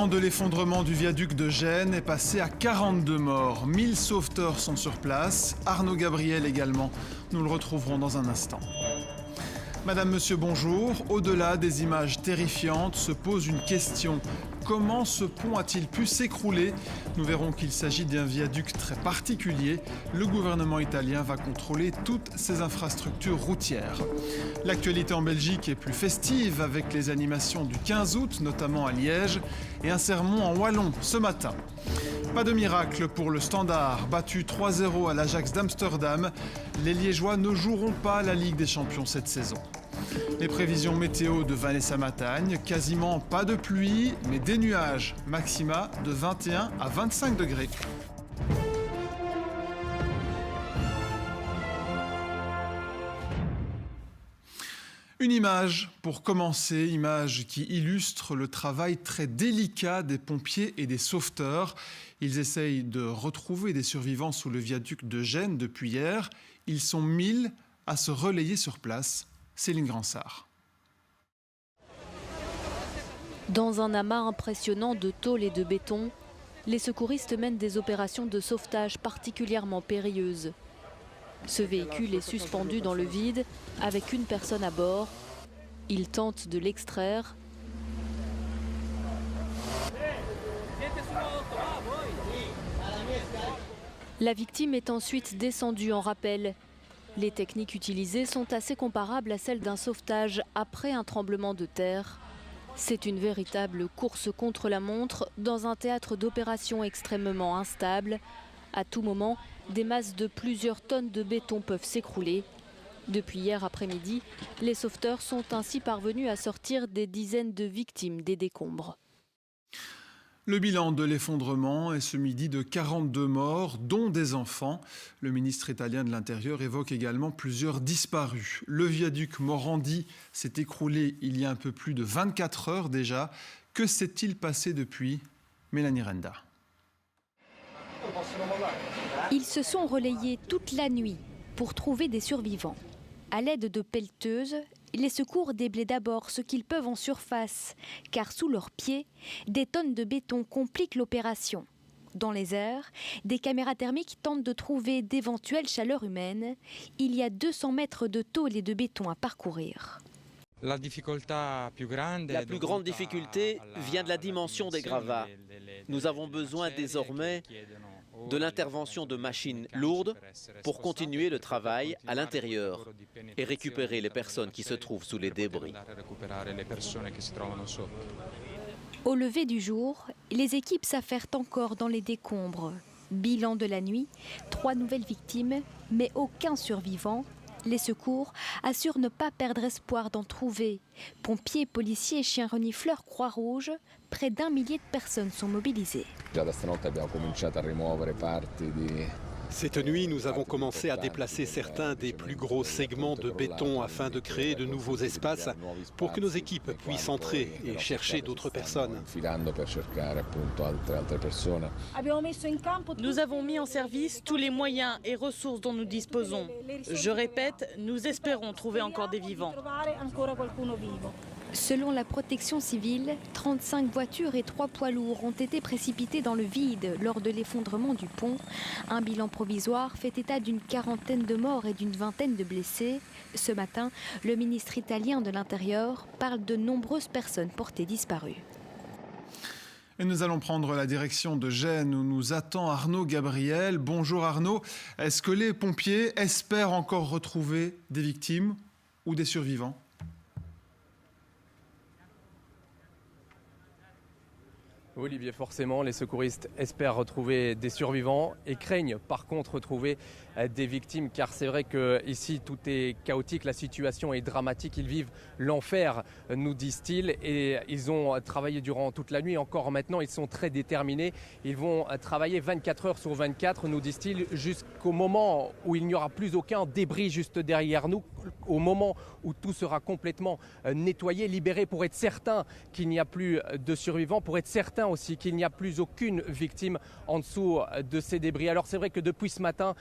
bilan de l'effondrement du viaduc de Gênes est passé à 42 morts. 1000 sauveteurs sont sur place. Arnaud Gabriel également. Nous le retrouverons dans un instant. Madame, monsieur, bonjour. Au-delà des images terrifiantes se pose une question. Comment ce pont a-t-il pu s'écrouler? Nous verrons qu'il s'agit d'un viaduc très particulier. Le gouvernement italien va contrôler toutes ces infrastructures routières. L'actualité en Belgique est plus festive avec les animations du 15 août, notamment à Liège, et un sermon en wallon ce matin. Pas de miracle pour le Standard, battu 3-0 à l'Ajax d'Amsterdam. Les Liégeois ne joueront pas la Ligue des Champions cette saison. Les prévisions météo de Vanessa Matagne, quasiment pas de pluie, mais des nuages, maxima de 21 à 25 degrés. Une image pour commencer, image qui illustre le travail très délicat des pompiers et des sauveteurs. Ils essayent de retrouver des survivants sous le viaduc de Gênes depuis hier. Ils sont 1000 à se relayer sur place. Céline Gransart. Dans un amas impressionnant de tôle et de béton, les secouristes mènent des opérations de sauvetage particulièrement périlleuses. Ce véhicule est suspendu dans le vide avec une personne à bord. Ils tentent de l'extraire. La victime est ensuite descendue en rappel. Les techniques utilisées sont assez comparables à celles d'un sauvetage après un tremblement de terre. C'est une véritable course contre la montre dans un théâtre d'opérations extrêmement instable. À tout moment, des masses de plusieurs tonnes de béton peuvent s'écrouler. Depuis hier après-midi, les sauveteurs sont ainsi parvenus à sortir des dizaines de victimes des décombres. Le bilan de l'effondrement est ce midi de 42 morts, dont des enfants. Le ministre italien de l'Intérieur évoque également plusieurs disparus. Le viaduc Morandi s'est écroulé il y a un peu plus de 24 heures déjà. Que s'est-il passé depuis? Mélanie Renda. Ils se sont relayés toute la nuit pour trouver des survivants. À l'aide de pelleteuses, les secours déblaient d'abord ce qu'ils peuvent en surface, car sous leurs pieds, des tonnes de béton compliquent l'opération. Dans les airs, des caméras thermiques tentent de trouver d'éventuelles chaleurs humaines. Il y a 200 mètres de tôle et de béton à parcourir. La plus grande difficulté vient de la dimension des gravats. Nous avons besoin désormais de l'intervention de machines lourdes pour continuer le travail à l'intérieur et récupérer les personnes qui se trouvent sous les débris. Au lever du jour, les équipes s'affairent encore dans les décombres. Bilan de la nuit, 3 nouvelles victimes, mais aucun survivant. Les secours assurent ne pas perdre espoir d'en trouver. Pompiers, policiers, chiens renifleurs, Croix-Rouge, près d'1 millier de personnes sont mobilisées. Cette nuit, nous avons commencé à déplacer certains des plus gros segments de béton afin de créer de nouveaux espaces pour que nos équipes puissent entrer et chercher d'autres personnes. Nous avons mis en service tous les moyens et ressources dont nous disposons. Je répète, nous espérons trouver encore des vivants. Selon la protection civile, 35 voitures et 3 poids lourds ont été précipités dans le vide lors de l'effondrement du pont. Un bilan provisoire fait état d'une quarantaine de morts et d'une vingtaine de blessés. Ce matin, le ministre italien de l'Intérieur parle de nombreuses personnes portées disparues. Et nous allons prendre la direction de Gênes où nous attend Arnaud Gabriel. Bonjour Arnaud. Est-ce que les pompiers espèrent encore retrouver des victimes ou des survivants ? Olivier, forcément, les secouristes espèrent retrouver des survivants et craignent par contre retrouver des victimes, car c'est vrai qu'ici tout est chaotique, la situation est dramatique, ils vivent l'enfer, nous disent-ils, et ils ont travaillé durant toute la nuit, encore maintenant ils sont très déterminés, ils vont travailler 24 heures sur 24, nous disent-ils, jusqu'au moment où il n'y aura plus aucun débris juste derrière nous, au moment où tout sera complètement nettoyé, libéré, pour être certain qu'il n'y a plus de survivants, pour être certain aussi qu'il n'y a plus aucune victime en dessous de ces débris. Alors c'est vrai que depuis ce matin,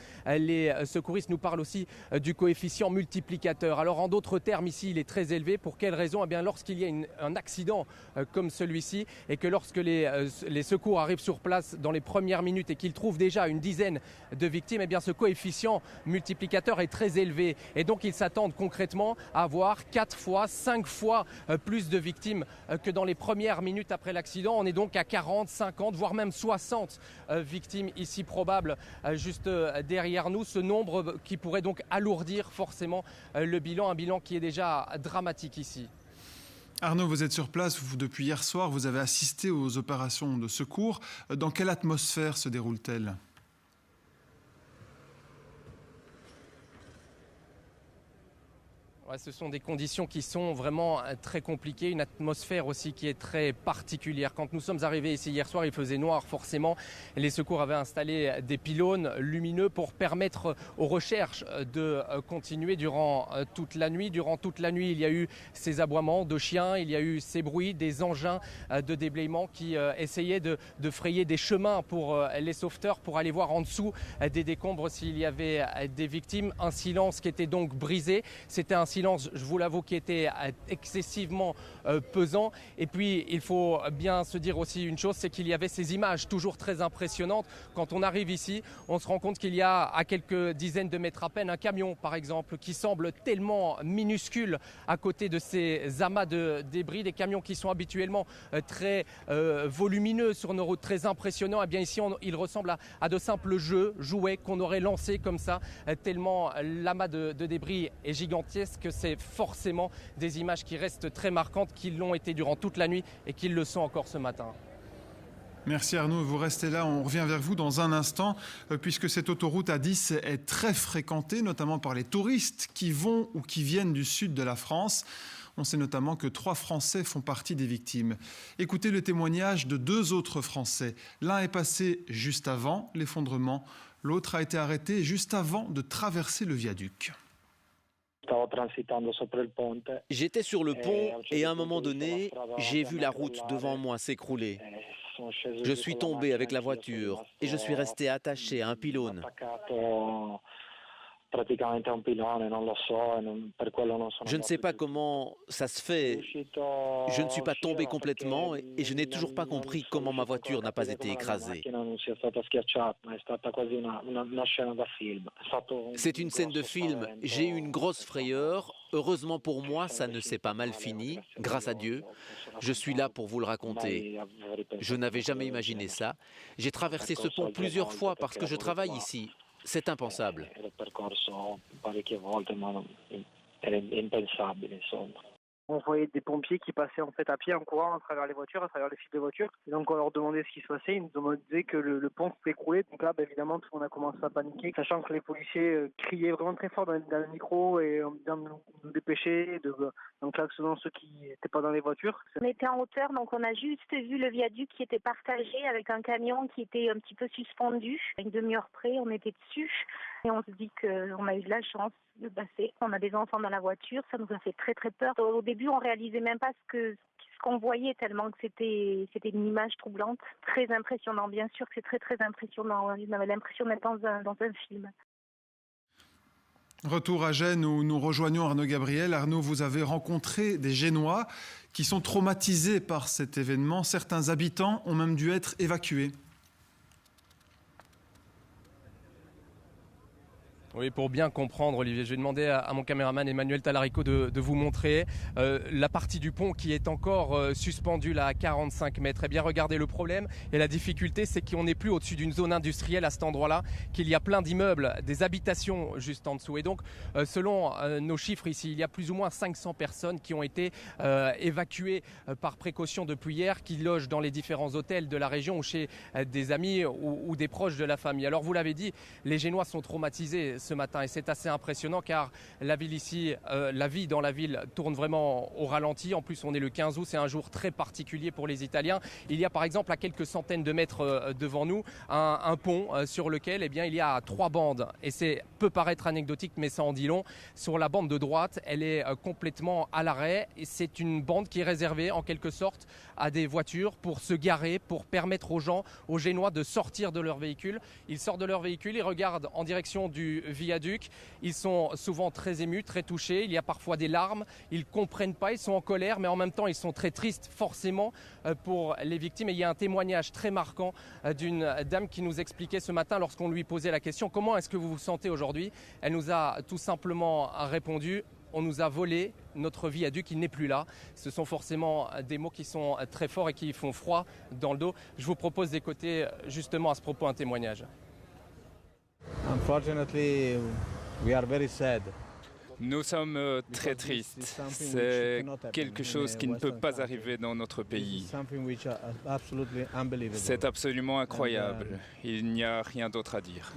les secouristes nous parlent aussi du coefficient multiplicateur. Alors en d'autres termes, ici, il est très élevé. Pour quelle raison ? Eh bien, lorsqu'il y a un accident comme celui-ci et que lorsque les secours arrivent sur place dans les premières minutes et qu'ils trouvent déjà une dizaine de victimes, eh bien, ce coefficient multiplicateur est très élevé. Et donc, ils s'attendent concrètement à avoir 4 fois, 5 fois plus de victimes que dans les premières minutes après l'accident. On est donc à 40, 50, voire même 60 victimes ici probables juste derrière nous. Ce nombre qui pourrait donc alourdir forcément le bilan, un bilan qui est déjà dramatique ici. Arnaud, vous êtes sur place depuis hier soir, vous avez assisté aux opérations de secours. Dans quelle atmosphère se déroule-t-elle ? Ce sont des conditions qui sont vraiment très compliquées, une atmosphère aussi qui est très particulière. Quand nous sommes arrivés ici hier soir, il faisait noir forcément. Les secours avaient installé des pylônes lumineux pour permettre aux recherches de continuer durant toute la nuit. Durant toute la nuit, il y a eu ces aboiements de chiens, il y a eu ces bruits, des engins de déblayement qui essayaient de frayer des chemins pour les sauveteurs, pour aller voir en dessous des décombres s'il y avait des victimes. Un silence qui était donc brisé. C'était un silence, je vous l'avoue, qui était excessivement pesant. Et puis, il faut bien se dire aussi une chose, c'est qu'il y avait ces images toujours très impressionnantes. Quand on arrive ici, on se rend compte qu'il y a à quelques dizaines de mètres à peine un camion, par exemple, qui semble tellement minuscule à côté de ces amas de débris, des camions qui sont habituellement très volumineux sur nos routes, très impressionnants. Et bien ici, il ressemble à de simples jouets qu'on aurait lancés comme ça, tellement l'amas de débris est gigantesque. C'est forcément des images qui restent très marquantes, qui l'ont été durant toute la nuit et qui le sont encore ce matin. Merci Arnaud, vous restez là, on revient vers vous dans un instant, puisque cette autoroute A10 est très fréquentée, notamment par les touristes qui vont ou qui viennent du sud de la France. On sait notamment que 3 Français font partie des victimes. Écoutez le témoignage de 2 autres Français. L'un est passé juste avant l'effondrement, l'autre a été arrêté juste avant de traverser le viaduc. J'étais sur le pont et à un moment donné, j'ai vu la route devant moi s'écrouler. Je suis tombé avec la voiture et je suis resté attaché à un pylône. Je ne sais pas comment ça se fait. Je ne suis pas tombé complètement et je n'ai toujours pas compris comment ma voiture n'a pas été écrasée. C'est une scène de film. J'ai eu une grosse frayeur. Heureusement pour moi, ça ne s'est pas mal fini, grâce à Dieu. Je suis là pour vous le raconter. Je n'avais jamais imaginé ça. J'ai traversé ce pont plusieurs fois parce que je travaille ici. C'est impensable. On voyait des pompiers qui passaient en fait à pied en courant à travers les voitures, à travers les fils de voitures. Et donc on leur demandait ce qui se passait. Ils nous disaient que le pont s'écroulait. Donc là, évidemment, tout le monde a commencé à paniquer, sachant que les policiers criaient vraiment très fort dans le micro et en disant de nous dépêcher, donc là, selon ceux qui n'étaient pas dans les voitures. On était en hauteur, donc on a juste vu le viaduc qui était partagé avec un camion qui était un petit peu suspendu. À une demi-heure près, on était dessus et on se dit qu'on a eu de la chance de passer. On a des enfants dans la voiture, ça nous a fait très très peur. Au début, on réalisait même pas ce qu'on voyait tellement que c'était une image troublante. Très impressionnant, bien sûr que c'est très très impressionnant. On avait l'impression d'être dans un film. Retour à Gênes où nous rejoignons Arnaud Gabriel. Arnaud, vous avez rencontré des Génois qui sont traumatisés par cet événement. Certains habitants ont même dû être évacués. Oui, pour bien comprendre, Olivier, je vais demander à mon caméraman Emmanuel Talarico de vous montrer la partie du pont qui est encore suspendue là à 45 mètres. Eh bien, regardez, le problème et la difficulté, c'est qu'on n'est plus au-dessus d'une zone industrielle à cet endroit-là, qu'il y a plein d'immeubles, des habitations juste en dessous. Et donc, selon nos chiffres ici, il y a plus ou moins 500 personnes qui ont été évacuées par précaution depuis hier, qui logent dans les différents hôtels de la région ou chez des amis ou des proches de la famille. Alors, vous l'avez dit, les Génois sont traumatisés. ce matin et c'est assez impressionnant car la ville ici, la vie dans la ville tourne vraiment au ralenti. En plus on est le 15 août, c'est un jour très particulier pour les Italiens. Il y a par exemple à quelques centaines de mètres devant nous un pont sur lequel il y a 3 bandes et c'est peut paraître anecdotique mais ça en dit long. Sur la bande de droite, elle est complètement à l'arrêt et c'est une bande qui est réservée en quelque sorte à des voitures pour se garer, pour permettre aux gens, aux Génois de sortir de leur véhicule. Ils sortent de leur véhicule, ils regardent en direction du viaduc. Ils sont souvent très émus, très touchés. Il y a parfois des larmes. Ils ne comprennent pas, ils sont en colère, mais en même temps, ils sont très tristes forcément pour les victimes. Et il y a un témoignage très marquant d'une dame qui nous expliquait ce matin lorsqu'on lui posait la question « Comment est-ce que vous vous sentez aujourd'hui ?» Elle nous a tout simplement répondu « On nous a volé notre viaduc, il n'est plus là. » Ce sont forcément des mots qui sont très forts et qui font froid dans le dos. Je vous propose d'écouter justement à ce propos un témoignage. Unfortunately, we are very sad. Nous sommes très tristes. C'est quelque chose qui ne peut pas arriver dans notre pays. C'est absolument incroyable. Il n'y a rien d'autre à dire.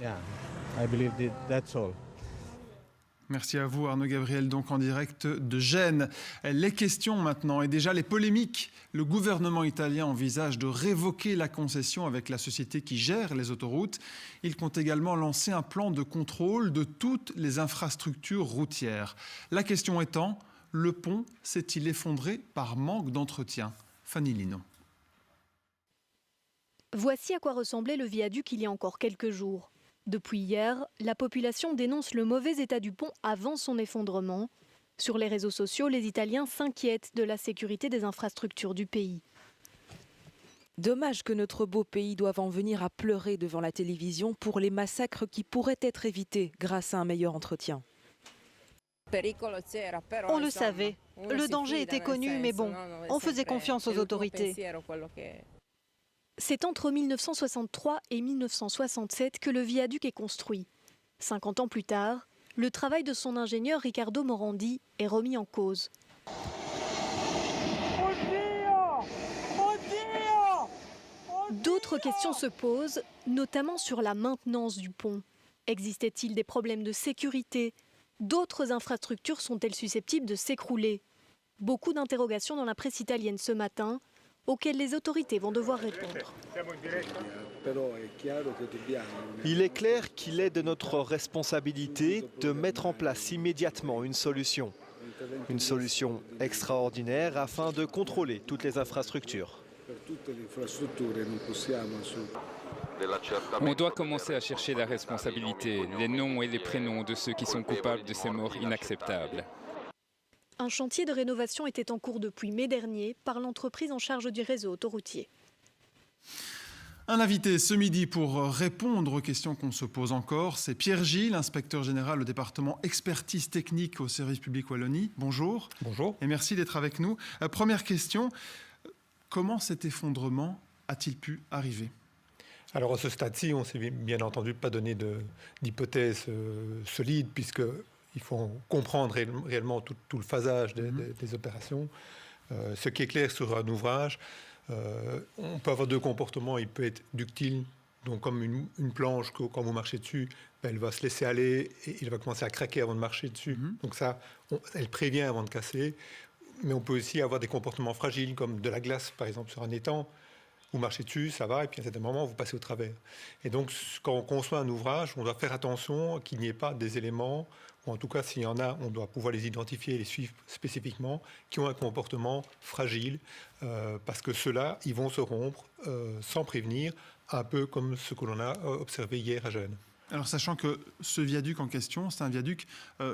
Merci à vous Arnaud Gabriel, donc en direct de Gênes. Les questions maintenant et déjà les polémiques. Le gouvernement italien envisage de révoquer la concession avec la société qui gère les autoroutes. Il compte également lancer un plan de contrôle de toutes les infrastructures routières. La question étant, le pont s'est-il effondré par manque d'entretien? Fanny Lino. Voici à quoi ressemblait le viaduc il y a encore quelques jours. Depuis hier, la population dénonce le mauvais état du pont avant son effondrement. Sur les réseaux sociaux, les Italiens s'inquiètent de la sécurité des infrastructures du pays. Dommage que notre beau pays doive en venir à pleurer devant la télévision pour les massacres qui pourraient être évités grâce à un meilleur entretien. On le savait, le danger était connu, mais bon, on faisait confiance aux autorités. C'est entre 1963 et 1967 que le viaduc est construit. 50 ans plus tard, le travail de son ingénieur Riccardo Morandi est remis en cause. D'autres questions se posent, notamment sur la maintenance du pont. Existait-il des problèmes de sécurité? D'autres infrastructures sont-elles susceptibles de s'écrouler? Beaucoup d'interrogations dans la presse italienne ce matin, auxquelles les autorités vont devoir répondre. Il est clair qu'il est de notre responsabilité de mettre en place immédiatement une solution extraordinaire afin de contrôler toutes les infrastructures. On doit commencer à chercher la responsabilité, les noms et les prénoms de ceux qui sont coupables de ces morts inacceptables. Un chantier de rénovation était en cours depuis mai dernier par l'entreprise en charge du réseau autoroutier. Un invité ce midi pour répondre aux questions qu'on se pose encore, c'est Pierre Gilles, inspecteur général au département expertise technique au service public Wallonie. Bonjour. Bonjour. Et merci d'être avec nous. Première question, comment cet effondrement a-t-il pu arriver ? Alors à ce stade-ci, on ne s'est bien entendu pas donné d'hypothèse solide puisque il faut comprendre réellement tout le phasage des opérations. Ce qui est clair sur un ouvrage, on peut avoir deux comportements. Il peut être ductile, donc comme une planche, quand vous marchez dessus, elle va se laisser aller et il va commencer à craquer avant de marcher dessus. Donc ça, elle prévient avant de casser. Mais on peut aussi avoir des comportements fragiles, comme de la glace, par exemple, sur un étang. Vous marchez dessus, ça va, et puis à un certain moment, vous passez au travers. Et donc, quand on conçoit un ouvrage, on doit faire attention qu'il n'y ait pas des éléments, ou en tout cas, s'il y en a, on doit pouvoir les identifier et les suivre spécifiquement, qui ont un comportement fragile, parce que ceux-là, ils vont se rompre sans prévenir, un peu comme ce que l'on a observé hier à Gênes. Alors, sachant que ce viaduc en question, c'est un viaduc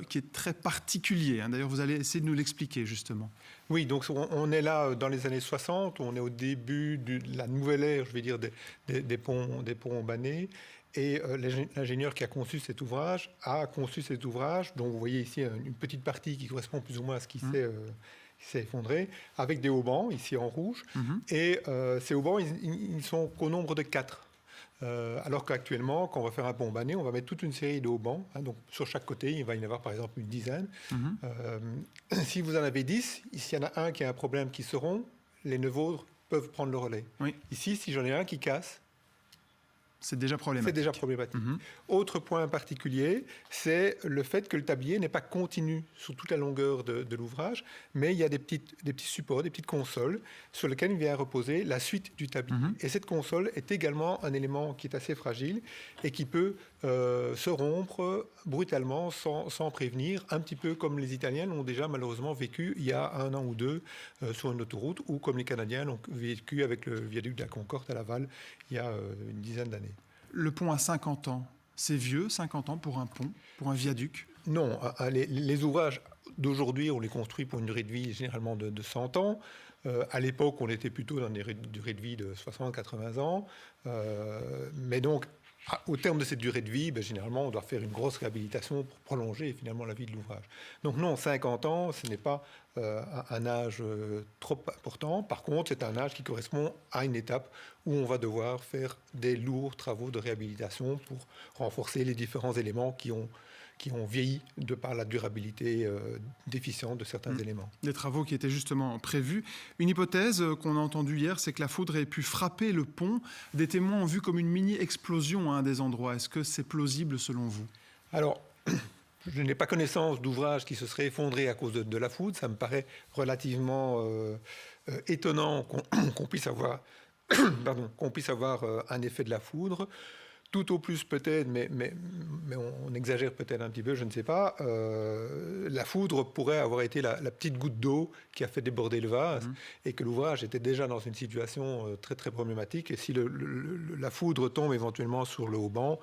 qui est très particulier. D'ailleurs, vous allez essayer de nous l'expliquer, justement. Oui, donc on est là dans les années 60, on est au début de la nouvelle ère, je vais dire, des ponts bannés. Et l'ingénieur qui a conçu cet ouvrage dont vous voyez ici une petite partie qui correspond plus ou moins à ce qui s'est effondré, avec des haubans, ici en rouge. Et ces haubans, ils sont qu'au nombre de 4. Alors qu'actuellement, quand on va faire un pont banné, on va mettre toute une série de haubans. Donc sur chaque côté, il va y en avoir par exemple une dizaine. Si vous en avez 10, s'il y en a un qui a un problème qui se rompt, les 9 autres peuvent prendre le relais. Oui. Ici, si j'en ai un qui casse, C'est déjà problématique. C'est déjà problématique. Autre point particulier, c'est le fait que le tablier n'est pas continu sur toute la longueur de l'ouvrage, mais il y a des petits supports, des petites consoles sur lesquelles vient reposer la suite du tablier. Et cette console est également un élément qui est assez fragile et qui peut se rompre brutalement sans prévenir, un petit peu comme les Italiens l'ont déjà malheureusement vécu il y a 1 an ou 2 sur une autoroute, ou comme les Canadiens l'ont vécu avec le viaduc de la Concorde à Laval il y a une dizaine d'années. Le pont a 50 ans. C'est vieux, 50 ans pour un pont, pour un viaduc? Non, les ouvrages d'aujourd'hui, on les construit pour une durée de vie généralement de 100 ans. À l'époque, on était plutôt dans des durées de vie de 60-80 ans. Mais donc, au terme de cette durée de vie, généralement, on doit faire une grosse réhabilitation pour prolonger finalement la vie de l'ouvrage. Donc non, 50 ans, ce n'est pas un âge trop important. Par contre, c'est un âge qui correspond à une étape où on va devoir faire des lourds travaux de réhabilitation pour renforcer les différents éléments qui ont vieilli de par la durabilité déficiente de certains éléments. Des travaux qui étaient justement prévus. Une hypothèse qu'on a entendue hier, c'est que la foudre ait pu frapper le pont. Des témoins ont vu comme une mini-explosion à un des endroits. Est-ce que c'est plausible selon vous? Alors, je n'ai pas connaissance d'ouvrage qui se serait effondré à cause de la foudre. Ça me paraît relativement étonnant qu'on puisse avoir, un effet de la foudre. Tout au plus peut-être, mais on exagère peut-être un petit peu, je ne sais pas. La foudre pourrait avoir été la petite goutte d'eau qui a fait déborder le vase et que l'ouvrage était déjà dans une situation très très problématique. Et si la foudre tombe éventuellement sur le haut-ban,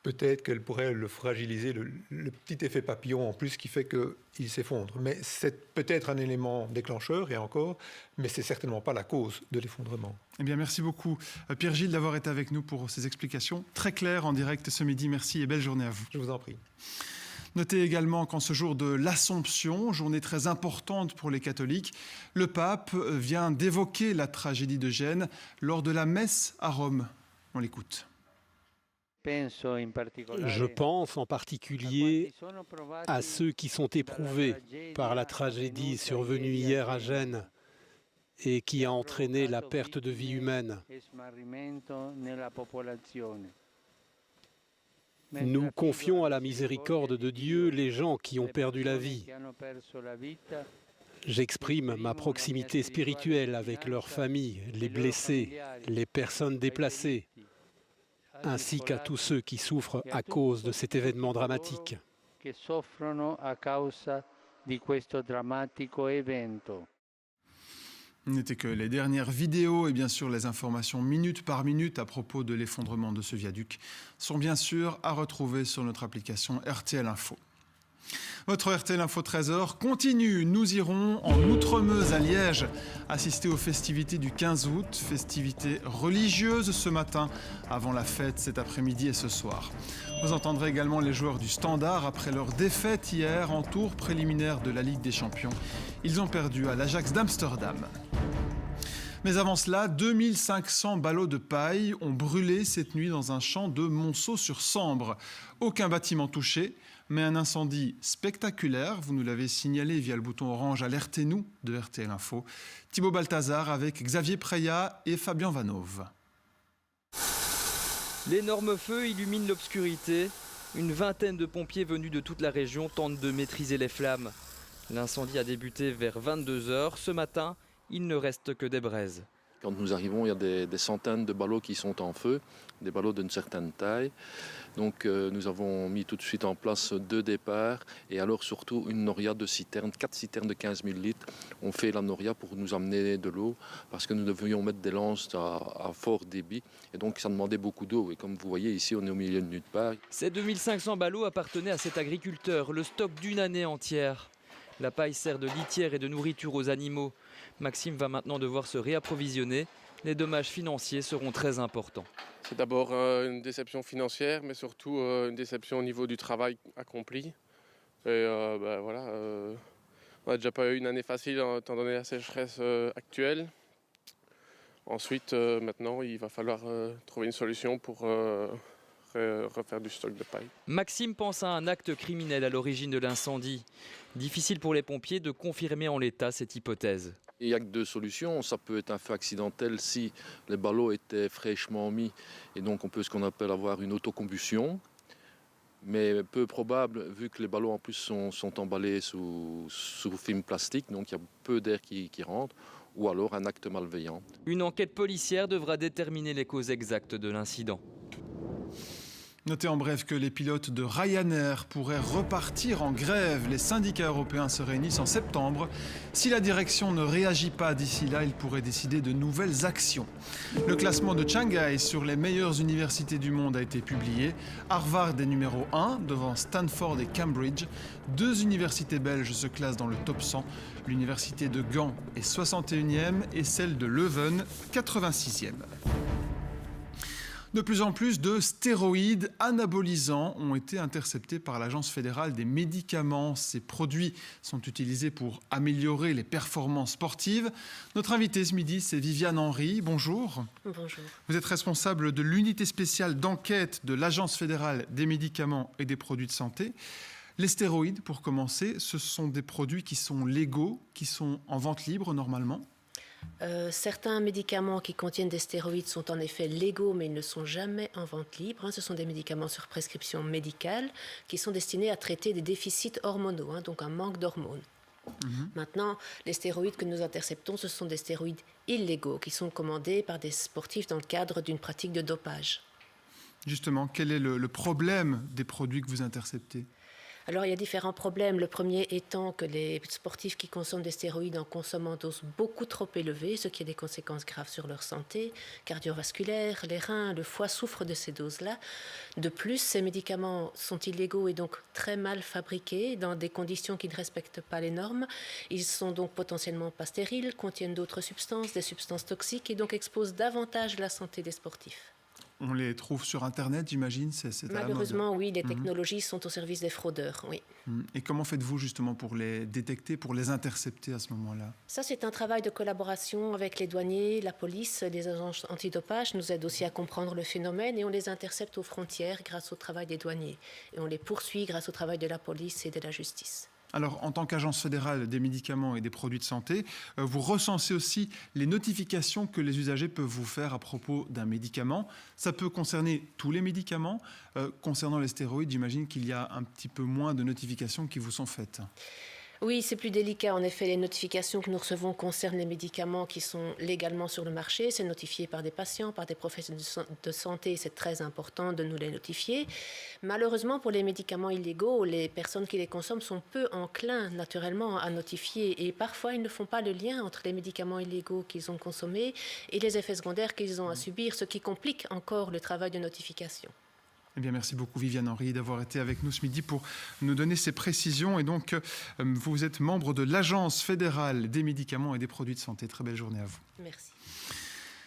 peut-être qu'elle pourrait le fragiliser, le petit effet papillon en plus qui fait qu'il s'effondre. Mais c'est peut-être un élément déclencheur, et encore, mais c'est certainement pas la cause de l'effondrement. Eh bien, merci beaucoup, Pierre-Gilles, d'avoir été avec nous pour ces explications très claires en direct ce midi. Merci et belle journée à vous. Je vous en prie. Notez également qu'en ce jour de l'Assomption, journée très importante pour les catholiques, le pape vient d'évoquer la tragédie de Gênes lors de la messe à Rome. On l'écoute. Je pense en particulier à ceux qui sont éprouvés par la tragédie survenue hier à Gênes et qui a entraîné la perte de vie humaine. Nous confions à la miséricorde de Dieu les gens qui ont perdu la vie. J'exprime ma proximité spirituelle avec leurs familles, les blessés, les personnes déplacées, ainsi qu'à tous ceux qui souffrent à cause de cet événement dramatique. N'étaient que les dernières vidéos et bien sûr les informations minute par minute à propos de l'effondrement de ce viaduc sont bien sûr à retrouver sur notre application RTL Info. Votre RTL Info 13h continue. Nous irons en Outremeuse à Liège assister aux festivités du 15 août, festivités religieuses ce matin avant la fête cet après-midi et ce soir. Vous entendrez également les joueurs du Standard après leur défaite hier en tour préliminaire de la Ligue des Champions. Ils ont perdu à l'Ajax d'Amsterdam. Mais avant cela, 2500 ballots de paille ont brûlé cette nuit dans un champ de Monceau-sur-Sambre. Aucun bâtiment touché, mais un incendie spectaculaire. Vous nous l'avez signalé via le bouton orange Alertez-nous de RTL Info. Thibaut Balthazar avec Xavier Preya et Fabien Vanove. L'énorme feu illumine l'obscurité. Une vingtaine de pompiers venus de toute la région tentent de maîtriser les flammes. L'incendie a débuté vers 22 h. Ce matin, il ne reste que des braises. Quand nous arrivons, il y a des centaines de ballots qui sont en feu, des ballots d'une certaine taille. Donc nous avons mis tout de suite en place 2 départs et alors surtout une noria de citernes, 4 citernes de 15 000 litres. On fait la noria pour nous amener de l'eau parce que nous devions mettre des lances à fort débit et donc ça demandait beaucoup d'eau. Et comme vous voyez ici, on est au milieu de nulle part. Ces 2500 ballots appartenaient à cet agriculteur, le stock d'une année entière. La paille sert de litière et de nourriture aux animaux. Maxime va maintenant devoir se réapprovisionner. Les dommages financiers seront très importants. C'est d'abord une déception financière, mais surtout une déception au niveau du travail accompli. Et voilà, on n'a déjà pas eu une année facile étant donné la sécheresse actuelle. Ensuite, maintenant, il va falloir trouver une solution pour refaire du stock de paille. Maxime pense à un acte criminel à l'origine de l'incendie. Difficile pour les pompiers de confirmer en l'état cette hypothèse. Il n'y a que deux solutions. Ça peut être un feu accidentel si les ballots étaient fraîchement mis et donc on peut ce qu'on appelle avoir une autocombustion. Mais peu probable vu que les ballots en plus sont emballés sous film plastique, donc il y a peu d'air qui rentre, ou alors un acte malveillant. Une enquête policière devra déterminer les causes exactes de l'incident. Notez en bref que les pilotes de Ryanair pourraient repartir en grève. Les syndicats européens se réunissent en septembre. Si la direction ne réagit pas d'ici là, ils pourraient décider de nouvelles actions. Le classement de Shanghai sur les meilleures universités du monde a été publié. Harvard est numéro 1 devant Stanford et Cambridge. 2 universités belges se classent dans le top 100. L'université de Gand est 61e et celle de Leuven 86e. De plus en plus de stéroïdes anabolisants ont été interceptés par l'Agence fédérale des médicaments. Ces produits sont utilisés pour améliorer les performances sportives. Notre invitée ce midi, c'est Viviane Henry. Bonjour. Bonjour. Vous êtes responsable de l'unité spéciale d'enquête de l'Agence fédérale des médicaments et des produits de santé. Les stéroïdes, pour commencer, ce sont des produits qui sont légaux, qui sont en vente libre normalement ? Certains médicaments qui contiennent des stéroïdes sont en effet légaux, mais ils ne sont jamais en vente libre. Ce sont des médicaments sur prescription médicale qui sont destinés à traiter des déficits hormonaux, donc un manque d'hormones. Maintenant, les stéroïdes que nous interceptons, ce sont des stéroïdes illégaux qui sont commandés par des sportifs dans le cadre d'une pratique de dopage. Justement, quel est le problème des produits que vous interceptez ? Alors, il y a différents problèmes. Le premier étant que les sportifs qui consomment des stéroïdes en consomment en doses beaucoup trop élevées, ce qui a des conséquences graves sur leur santé cardiovasculaire, les reins, le foie souffrent de ces doses-là. De plus, ces médicaments sont illégaux et donc très mal fabriqués dans des conditions qui ne respectent pas les normes. Ils sont donc potentiellement pas stériles, contiennent d'autres substances, des substances toxiques et donc exposent davantage la santé des sportifs. On les trouve sur Internet, j'imagine, c'est Malheureusement, oui, les technologies sont au service des fraudeurs, oui. Et comment faites-vous justement pour les détecter, pour les intercepter à ce moment-là ? Ça, c'est un travail de collaboration avec les douaniers, la police, les agences antidopage nous aident aussi à comprendre le phénomène et on les intercepte aux frontières grâce au travail des douaniers. Et on les poursuit grâce au travail de la police et de la justice. Alors, en tant qu'agence fédérale des médicaments et des produits de santé, vous recensez aussi les notifications que les usagers peuvent vous faire à propos d'un médicament. Ça peut concerner tous les médicaments. Concernant les stéroïdes, j'imagine qu'il y a un petit peu moins de notifications qui vous sont faites. Oui, c'est plus délicat. En effet, les notifications que nous recevons concernent les médicaments qui sont légalement sur le marché. C'est notifié par des patients, par des professionnels de santé. C'est très important de nous les notifier. Malheureusement, pour les médicaments illégaux, les personnes qui les consomment sont peu enclins naturellement à notifier. Et parfois, ils ne font pas le lien entre les médicaments illégaux qu'ils ont consommés et les effets secondaires qu'ils ont à subir, ce qui complique encore le travail de notification. Eh bien, merci beaucoup Viviane Henry d'avoir été avec nous ce midi pour nous donner ces précisions. Et donc, vous êtes membre de l'Agence fédérale des médicaments et des produits de santé. Très belle journée à vous. Merci.